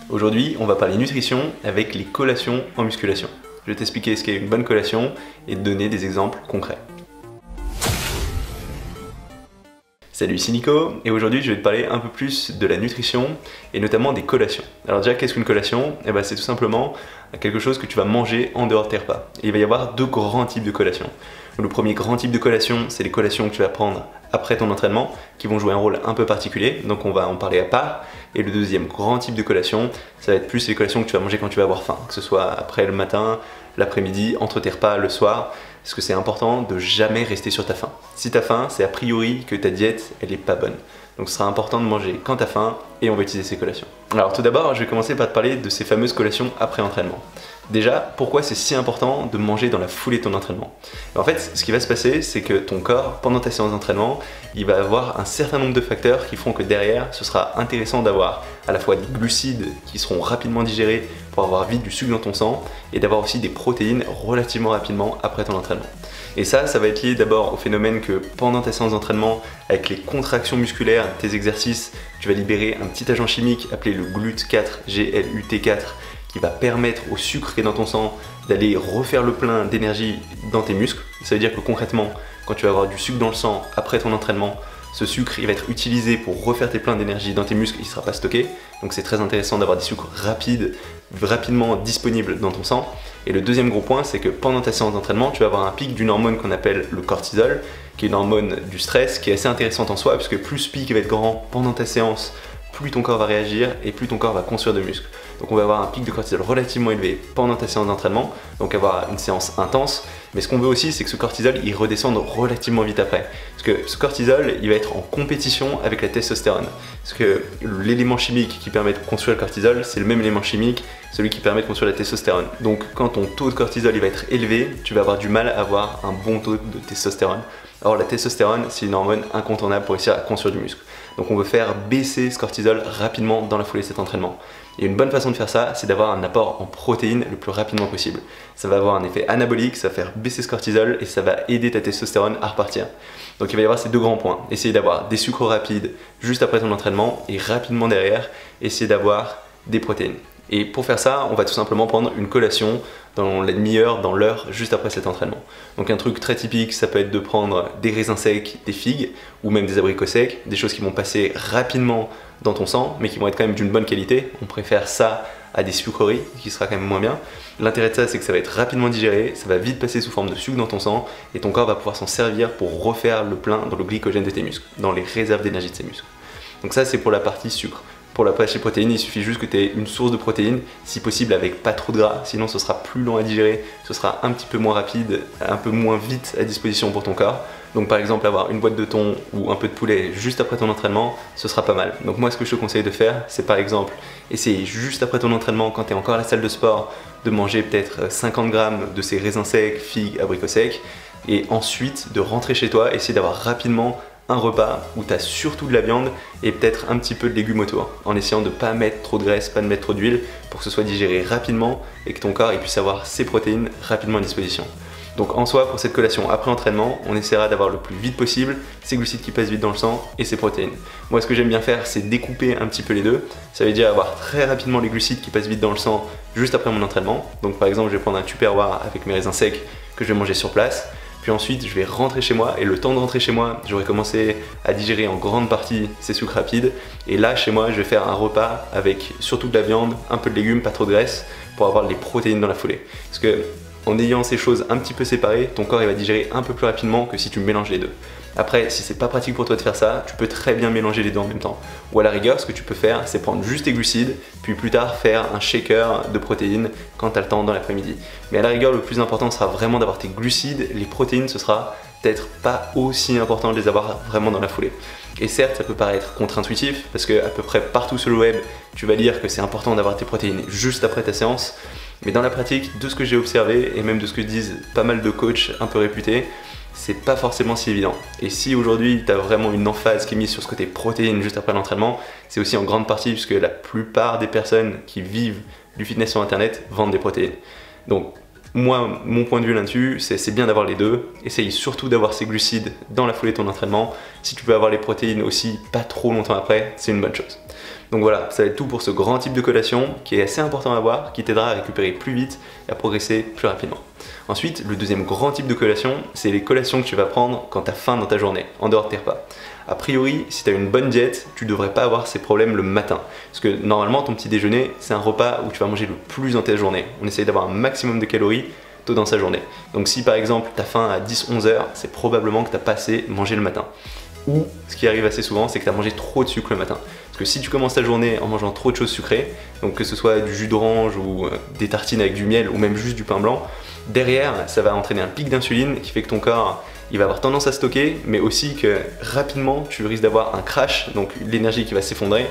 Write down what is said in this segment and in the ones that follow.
Aujourd'hui, on va parler nutrition avec les collations en musculation. Je vais t'expliquer ce qu'est une bonne collation et te donner des exemples concrets. Salut, c'est Nico et aujourd'hui je vais te parler un peu plus de la nutrition et notamment des collations. Alors déjà, qu'est-ce qu'une collation? C'est tout simplement quelque chose que tu vas manger en dehors de tes repas. Et il va y avoir deux grands types de collations. Le premier grand type de collation, c'est les collations que tu vas prendre après ton entraînement, qui vont jouer un rôle un peu particulier, donc on va en parler à part. Et le deuxième grand type de collation, ça va être plus les collations que tu vas manger quand tu vas avoir faim, que ce soit après le matin, l'après-midi, entre tes repas, le soir, parce que c'est important de jamais rester sur ta faim. Si tu as faim, c'est a priori que ta diète, elle est pas bonne. Donc ce sera important de manger quand tu as faim et on va utiliser ces collations. Alors tout d'abord, je vais commencer par te parler de ces fameuses collations après entraînement. Déjà, pourquoi c'est si important de manger dans la foulée de ton entraînement? En fait, ce qui va se passer, c'est que ton corps, pendant ta séance d'entraînement, il va avoir un certain nombre de facteurs qui feront que derrière, ce sera intéressant d'avoir à la fois des glucides qui seront rapidement digérés pour avoir vite du sucre dans ton sang et d'avoir aussi des protéines relativement rapidement après ton entraînement. Et ça va être lié d'abord au phénomène que pendant ta séance d'entraînement, avec les contractions musculaires, tes exercices, tu vas libérer un petit agent chimique appelé le GLUT4, GLUT4, qui va permettre au sucre qui est dans ton sang d'aller refaire le plein d'énergie dans tes muscles. Ça veut dire que concrètement, quand tu vas avoir du sucre dans le sang après ton entraînement, ce sucre il va être utilisé pour refaire tes pleins d'énergie dans tes muscles, il ne sera pas stocké. Donc c'est très intéressant d'avoir des sucres rapidement disponibles dans ton sang. Et le deuxième gros point, c'est que pendant ta séance d'entraînement, tu vas avoir un pic d'une hormone qu'on appelle le cortisol, qui est une hormone du stress, qui est assez intéressante en soi, puisque plus ce pic va être grand pendant ta séance, plus ton corps va réagir et plus ton corps va construire de muscles. Donc on va avoir un pic de cortisol relativement élevé pendant ta séance d'entraînement, donc avoir une séance intense. Mais ce qu'on veut aussi, c'est que ce cortisol, il redescende relativement vite après. Parce que ce cortisol, il va être en compétition avec la testostérone. Parce que l'élément chimique qui permet de construire le cortisol, c'est le même élément chimique, celui qui permet de construire la testostérone. Donc quand ton taux de cortisol il va être élevé, tu vas avoir du mal à avoir un bon taux de testostérone. Or la testostérone, c'est une hormone incontournable pour réussir à construire du muscle. Donc on veut faire baisser ce cortisol rapidement dans la foulée de cet entraînement. Et une bonne façon de faire ça, c'est d'avoir un apport en protéines le plus rapidement possible. Ça va avoir un effet anabolique, ça va faire baisser ce cortisol et ça va aider ta testostérone à repartir. Donc il va y avoir ces deux grands points. Essayer d'avoir des sucres rapides juste après ton entraînement et rapidement derrière, essayer d'avoir des protéines. Et pour faire ça, on va tout simplement prendre une collation dans la demi-heure, dans l'heure, juste après cet entraînement. Donc un truc très typique, ça peut être de prendre des raisins secs, des figues, ou même des abricots secs, des choses qui vont passer rapidement dans ton sang, mais qui vont être quand même d'une bonne qualité. On préfère ça à des sucreries, qui sera quand même moins bien. L'intérêt de ça, c'est que ça va être rapidement digéré, ça va vite passer sous forme de sucre dans ton sang, et ton corps va pouvoir s'en servir pour refaire le plein dans le glycogène de tes muscles, dans les réserves d'énergie de tes muscles. Donc ça, c'est pour la partie sucre. Pour la partie protéines, il suffit juste que tu aies une source de protéines, si possible avec pas trop de gras, sinon ce sera plus long à digérer, ce sera un petit peu moins rapide, un peu moins vite à disposition pour ton corps. Donc par exemple avoir une boîte de thon ou un peu de poulet juste après ton entraînement, ce sera pas mal. Donc moi ce que je te conseille de faire, c'est par exemple essayer juste après ton entraînement quand tu es encore à la salle de sport, de manger peut-être 50 grammes de ces raisins secs, figues, abricots secs, et ensuite de rentrer chez toi, essayer d'avoir rapidement un repas où tu as surtout de la viande et peut-être un petit peu de légumes autour, en essayant de ne pas mettre trop de graisse, pas de mettre trop d'huile, pour que ce soit digéré rapidement et que ton corps puisse avoir ses protéines rapidement à disposition. Donc en soi, pour cette collation après entraînement, on essaiera d'avoir le plus vite possible ces glucides qui passent vite dans le sang et ces protéines. Moi ce que j'aime bien faire, c'est découper un petit peu les deux. Ça veut dire avoir très rapidement les glucides qui passent vite dans le sang juste après mon entraînement. Donc par exemple, je vais prendre un Tupperware avec mes raisins secs que je vais manger sur place. Puis ensuite, je vais rentrer chez moi et le temps de rentrer chez moi, j'aurai commencé à digérer en grande partie ces sucres rapides. Et là, chez moi, je vais faire un repas avec surtout de la viande, un peu de légumes, pas trop de graisse, pour avoir les protéines dans la foulée. Parce que en ayant ces choses un petit peu séparées, ton corps il va digérer un peu plus rapidement que si tu mélanges les deux. Après, si c'est pas pratique pour toi de faire ça, tu peux très bien mélanger les deux en même temps. Ou à la rigueur, ce que tu peux faire, c'est prendre juste tes glucides, puis plus tard faire un shaker de protéines quand tu as le temps dans l'après-midi. Mais à la rigueur, le plus important sera vraiment d'avoir tes glucides, les protéines, ce sera peut-être pas aussi important de les avoir vraiment dans la foulée. Et certes, ça peut paraître contre-intuitif, parce que à peu près partout sur le web, tu vas lire que c'est important d'avoir tes protéines juste après ta séance. Mais dans la pratique, de ce que j'ai observé, et même de ce que disent pas mal de coachs un peu réputés, c'est pas forcément si évident. Et si aujourd'hui tu as vraiment une emphase qui est mise sur ce côté protéines juste après l'entraînement, c'est aussi en grande partie puisque la plupart des personnes qui vivent du fitness sur internet vendent des protéines. Donc Moi, mon point de vue là-dessus, c'est bien d'avoir les deux. Essaye surtout d'avoir ces glucides dans la foulée de ton entraînement. Si tu peux avoir les protéines aussi pas trop longtemps après, c'est une bonne chose. Donc voilà, ça va être tout pour ce grand type de collation qui est assez important à avoir, qui t'aidera à récupérer plus vite et à progresser plus rapidement. Ensuite, le deuxième grand type de collation, c'est les collations que tu vas prendre quand tu as faim dans ta journée, en dehors de tes repas. A priori, si tu as une bonne diète, tu ne devrais pas avoir ces problèmes le matin. Parce que normalement, ton petit déjeuner, c'est un repas où tu vas manger le plus dans ta journée. On essaye d'avoir un maximum de calories tôt dans sa journée. Donc si par exemple, tu as faim à 10-11 heures, c'est probablement que tu n'as pas assez mangé le matin. Ou, ce qui arrive assez souvent, c'est que tu as mangé trop de sucre le matin. Parce que si tu commences ta journée en mangeant trop de choses sucrées, donc que ce soit du jus d'orange ou des tartines avec du miel ou même juste du pain blanc, derrière, ça va entraîner un pic d'insuline qui fait que ton corps il va avoir tendance à stocker, mais aussi que rapidement tu risques d'avoir un crash, donc l'énergie qui va s'effondrer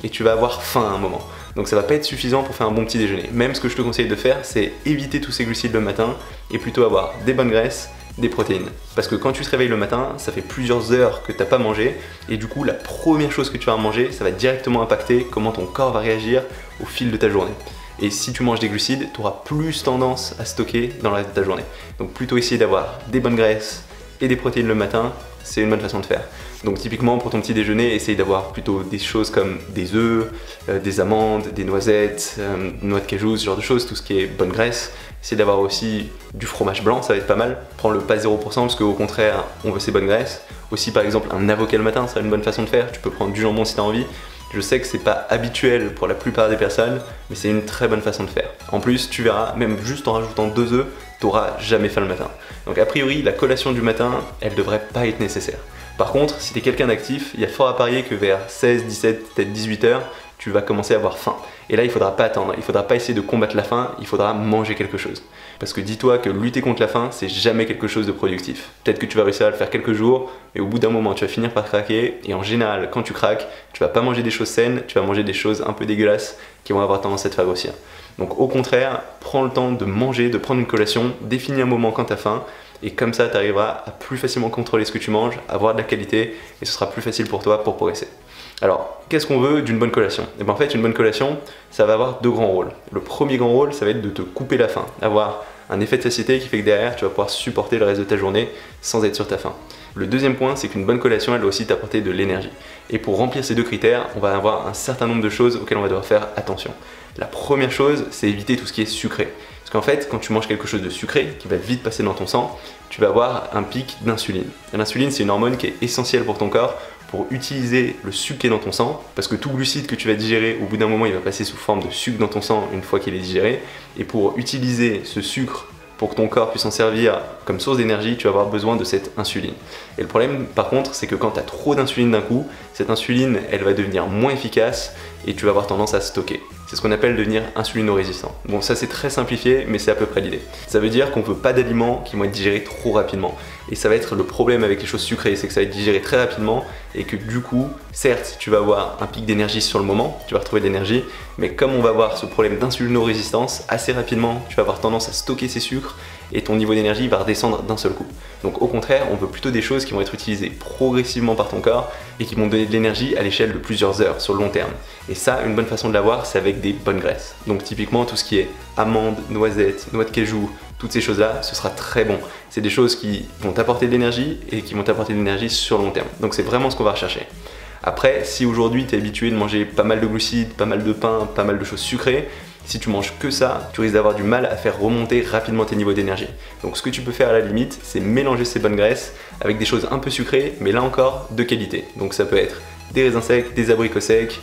et tu vas avoir faim à un moment. Donc ça va pas être suffisant pour faire un bon petit déjeuner. Même ce que je te conseille de faire, c'est éviter tous ces glucides le matin et plutôt avoir des bonnes graisses, des protéines. Parce que quand tu te réveilles le matin, ça fait plusieurs heures que tu n'as pas mangé et du coup la première chose que tu vas manger, ça va directement impacter comment ton corps va réagir au fil de ta journée. Et si tu manges des glucides, tu auras plus tendance à stocker dans le reste de ta journée. Donc plutôt essayer d'avoir des bonnes graisses et des protéines le matin, c'est une bonne façon de faire. Donc typiquement pour ton petit déjeuner, essaye d'avoir plutôt des choses comme des œufs, des amandes, des noisettes, noix de cajou, ce genre de choses, tout ce qui est bonne graisse. Essaye d'avoir aussi du fromage blanc, ça va être pas mal. Prends-le pas 0% parce qu'au contraire, on veut ces bonnes graisses. Aussi par exemple un avocat le matin, c'est une bonne façon de faire. Tu peux prendre du jambon si tu as envie. Je sais que c'est pas habituel pour la plupart des personnes, mais c'est une très bonne façon de faire. En plus, tu verras, même juste en rajoutant 2 œufs, tu n'auras jamais faim le matin. Donc a priori, la collation du matin, elle devrait pas être nécessaire. Par contre, si tu es quelqu'un d'actif, il y a fort à parier que vers 16, 17, peut-être 18 heures, tu vas commencer à avoir faim. Et là, il ne faudra pas attendre, il ne faudra pas essayer de combattre la faim, il faudra manger quelque chose. Parce que dis-toi que lutter contre la faim, c'est jamais quelque chose de productif. Peut-être que tu vas réussir à le faire quelques jours, mais au bout d'un moment, tu vas finir par craquer. Et en général, quand tu craques, tu vas pas manger des choses saines, tu vas manger des choses un peu dégueulasses qui vont avoir tendance à te faire grossir. Donc au contraire, prends le temps de manger, de prendre une collation, définis un moment quand tu as faim, et comme ça, tu arriveras à plus facilement contrôler ce que tu manges, avoir de la qualité, et ce sera plus facile pour toi pour progresser. Alors, qu'est-ce qu'on veut d'une bonne collation? Et bien en fait, une bonne collation, ça va avoir 2 grands rôles. Le premier grand rôle, ça va être de te couper la faim, avoir un effet de satiété qui fait que derrière, tu vas pouvoir supporter le reste de ta journée sans être sur ta faim. Le deuxième point, c'est qu'une bonne collation, elle doit aussi t'apporter de l'énergie. Et pour remplir ces 2 critères, on va avoir un certain nombre de choses auxquelles on va devoir faire attention. La première chose, c'est éviter tout ce qui est sucré. Parce qu'en fait, quand tu manges quelque chose de sucré, qui va vite passer dans ton sang, tu vas avoir un pic d'insuline. L'insuline, c'est une hormone qui est essentielle pour ton corps pour utiliser le sucre qui est dans ton sang, parce que tout glucide que tu vas digérer, au bout d'un moment, il va passer sous forme de sucre dans ton sang une fois qu'il est digéré. Et pour utiliser ce sucre, pour que ton corps puisse en servir comme source d'énergie, tu vas avoir besoin de cette insuline. Et le problème, par contre, c'est que quand tu as trop d'insuline d'un coup, cette insuline, elle va devenir moins efficace et tu vas avoir tendance à stocker. C'est ce qu'on appelle devenir insulino-résistant. Bon, ça c'est très simplifié, mais c'est à peu près l'idée. Ça veut dire qu'on ne veut pas d'aliments qui vont être digérés trop rapidement. Et ça va être le problème avec les choses sucrées, c'est que ça va être digéré très rapidement et que du coup, certes, tu vas avoir un pic d'énergie sur le moment, tu vas retrouver de l'énergie, mais comme on va avoir ce problème d'insulino-résistance, assez rapidement, tu vas avoir tendance à stocker ces sucres et ton niveau d'énergie va redescendre d'un seul coup. Donc au contraire, on veut plutôt des choses qui vont être utilisées progressivement par ton corps et qui vont donner de l'énergie à l'échelle de plusieurs heures, sur le long terme. Et ça, une bonne façon de l'avoir, c'est avec des bonnes graisses. Donc typiquement, tout ce qui est amandes, noisettes, noix de cajou, toutes ces choses-là, ce sera très bon. C'est des choses qui vont t'apporter de l'énergie et qui vont t'apporter de l'énergie sur le long terme. Donc c'est vraiment ce qu'on va rechercher. Après, si aujourd'hui tu es habitué de manger pas mal de glucides, pas mal de pain, pas mal de choses sucrées, si tu manges que ça, tu risques d'avoir du mal à faire remonter rapidement tes niveaux d'énergie. Donc ce que tu peux faire à la limite, c'est mélanger ces bonnes graisses avec des choses un peu sucrées, mais là encore de qualité. Donc ça peut être des raisins secs, des abricots secs,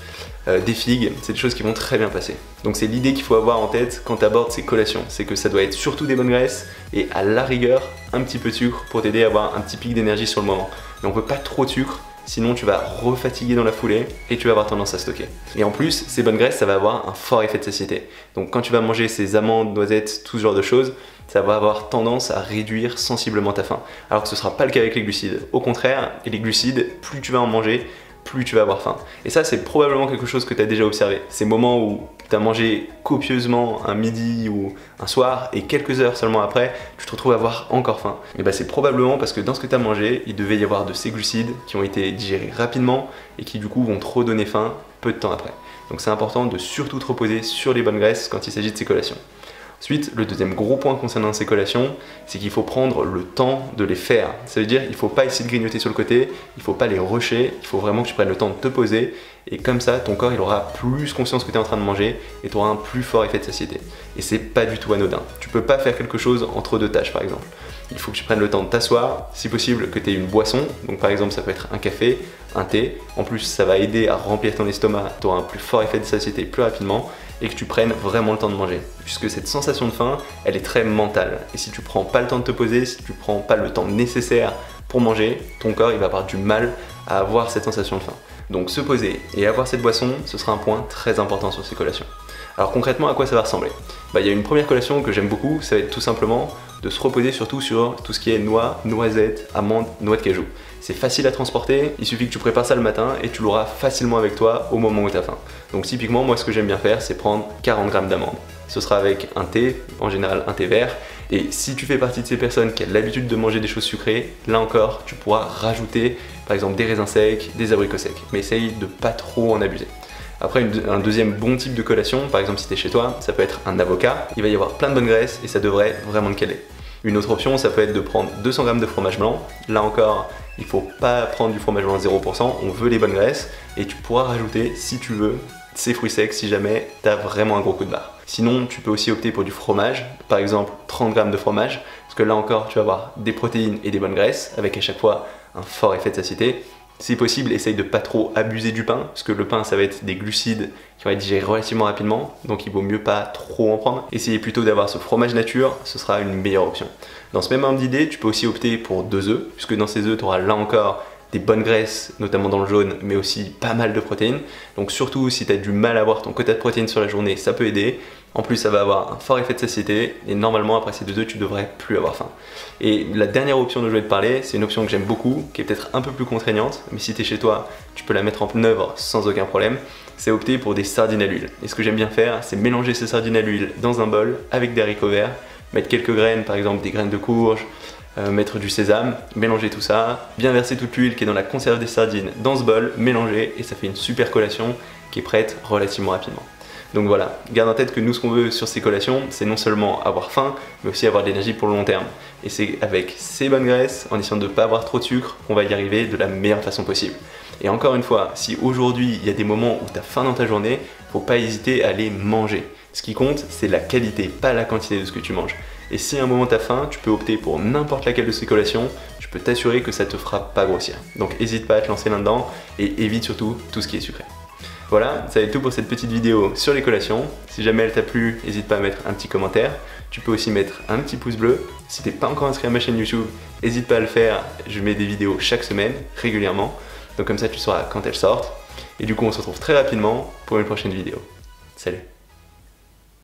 des figues, c'est des choses qui vont très bien passer. Donc c'est l'idée qu'il faut avoir en tête quand tu abordes ces collations, c'est que ça doit être surtout des bonnes graisses et à la rigueur un petit peu de sucre pour t'aider à avoir un petit pic d'énergie sur le moment. Mais on veut pas trop de sucre, sinon tu vas refatiguer dans la foulée et tu vas avoir tendance à stocker. Et en plus, ces bonnes graisses, ça va avoir un fort effet de satiété. Donc quand tu vas manger ces amandes, noisettes, tout ce genre de choses, ça va avoir tendance à réduire sensiblement ta faim. Alors que ce ne sera pas le cas avec les glucides. Au contraire, les glucides, plus tu vas en manger, plus tu vas avoir faim. Et ça, c'est probablement quelque chose que tu as déjà observé. Ces moments où tu as mangé copieusement un midi ou un soir et quelques heures seulement après, tu te retrouves à avoir encore faim. Et bah c'est probablement parce que dans ce que tu as mangé, il devait y avoir de ces glucides qui ont été digérés rapidement et qui du coup vont te redonner faim peu de temps après. Donc c'est important de surtout te reposer sur les bonnes graisses quand il s'agit de ces collations. Ensuite, le deuxième gros point concernant ces collations, c'est qu'il faut prendre le temps de les faire. Ça veut dire qu'il ne faut pas essayer de grignoter sur le côté, il ne faut pas les rusher, il faut vraiment que tu prennes le temps de te poser et comme ça, ton corps il aura plus conscience que tu es en train de manger et tu auras un plus fort effet de satiété. Et c'est pas du tout anodin. Tu peux pas faire quelque chose entre deux tâches par exemple. Il faut que tu prennes le temps de t'asseoir, si possible que tu aies une boisson, donc par exemple ça peut être un café, un thé. En plus, ça va aider à remplir ton estomac, tu auras un plus fort effet de satiété plus rapidement et que tu prennes vraiment le temps de manger. Puisque cette sensation de faim, elle est très mentale. Et si tu prends pas le temps de te poser, si tu prends pas le temps nécessaire pour manger, ton corps il va avoir du mal à avoir cette sensation de faim. Donc se poser et avoir cette boisson, ce sera un point très important sur ces collations. Alors concrètement, à quoi ça va ressembler? Il y a une première collation que j'aime beaucoup, ça va être tout simplement de se reposer surtout sur tout ce qui est noix, noisettes, amandes, noix de cajou. C'est facile à transporter, il suffit que tu prépares ça le matin et tu l'auras facilement avec toi au moment où tu as faim. Donc typiquement, moi ce que j'aime bien faire, c'est prendre 40 grammes d'amandes. Ce sera avec un thé, en général un thé vert. Et si tu fais partie de ces personnes qui ont l'habitude de manger des choses sucrées, là encore, tu pourras rajouter par exemple des raisins secs, des abricots secs. Mais essaye de pas trop en abuser. Après, un deuxième bon type de collation, par exemple si tu es chez toi, ça peut être un avocat. Il va y avoir plein de bonnes graisses et ça devrait vraiment te caler. Une autre option, ça peut être de prendre 200 g de fromage blanc. Là encore, il ne faut pas prendre du fromage blanc à 0%, on veut les bonnes graisses. Et tu pourras rajouter, si tu veux, ces fruits secs si jamais tu as vraiment un gros coup de barre. Sinon, tu peux aussi opter pour du fromage, par exemple 30 g de fromage, parce que là encore, tu vas avoir des protéines et des bonnes graisses, avec à chaque fois un fort effet de satiété. Si possible, essaye de pas trop abuser du pain, parce que le pain ça va être des glucides qui vont être digérés relativement rapidement, donc il vaut mieux pas trop en prendre. Essayez plutôt d'avoir ce fromage nature, ce sera une meilleure option. Dans ce même ordre d'idée, tu peux aussi opter pour 2 œufs, puisque dans ces œufs, tu auras là encore des bonnes graisses, notamment dans le jaune, mais aussi pas mal de protéines. Donc surtout si tu as du mal à avoir ton quota de protéines sur la journée, ça peut aider. En plus, ça va avoir un fort effet de satiété et normalement, après ces 2 œufs, tu devrais plus avoir faim. Et la dernière option dont je vais te parler, c'est une option que j'aime beaucoup, qui est peut-être un peu plus contraignante, mais si tu es chez toi, tu peux la mettre en œuvre sans aucun problème. C'est opter pour des sardines à l'huile. Et ce que j'aime bien faire, c'est mélanger ces sardines à l'huile dans un bol avec des haricots verts, mettre quelques graines, par exemple des graines de courge, mettre du sésame, mélanger tout ça, bien verser toute l'huile qui est dans la conserve des sardines dans ce bol, mélanger et ça fait une super collation qui est prête relativement rapidement. Donc voilà, garde en tête que nous ce qu'on veut sur ces collations, c'est non seulement avoir faim, mais aussi avoir de l'énergie pour le long terme. Et c'est avec ces bonnes graisses, en essayant de ne pas avoir trop de sucre, qu'on va y arriver de la meilleure façon possible. Et encore une fois, si aujourd'hui il y a des moments où tu as faim dans ta journée, faut pas hésiter à les manger. Ce qui compte, c'est la qualité, pas la quantité de ce que tu manges. Et si à un moment tu as faim, tu peux opter pour n'importe laquelle de ces collations, je peux t'assurer que ça te fera pas grossir. Donc n'hésite pas à te lancer là-dedans et évite surtout tout ce qui est sucré. Voilà, ça va être tout pour cette petite vidéo sur les collations. Si jamais elle t'a plu, n'hésite pas à mettre un petit commentaire. Tu peux aussi mettre un petit pouce bleu. Si t'es pas encore inscrit à ma chaîne YouTube, n'hésite pas à le faire. Je mets des vidéos chaque semaine, régulièrement. Donc comme ça tu sauras quand elles sortent. Et du coup on se retrouve très rapidement pour une prochaine vidéo. Salut!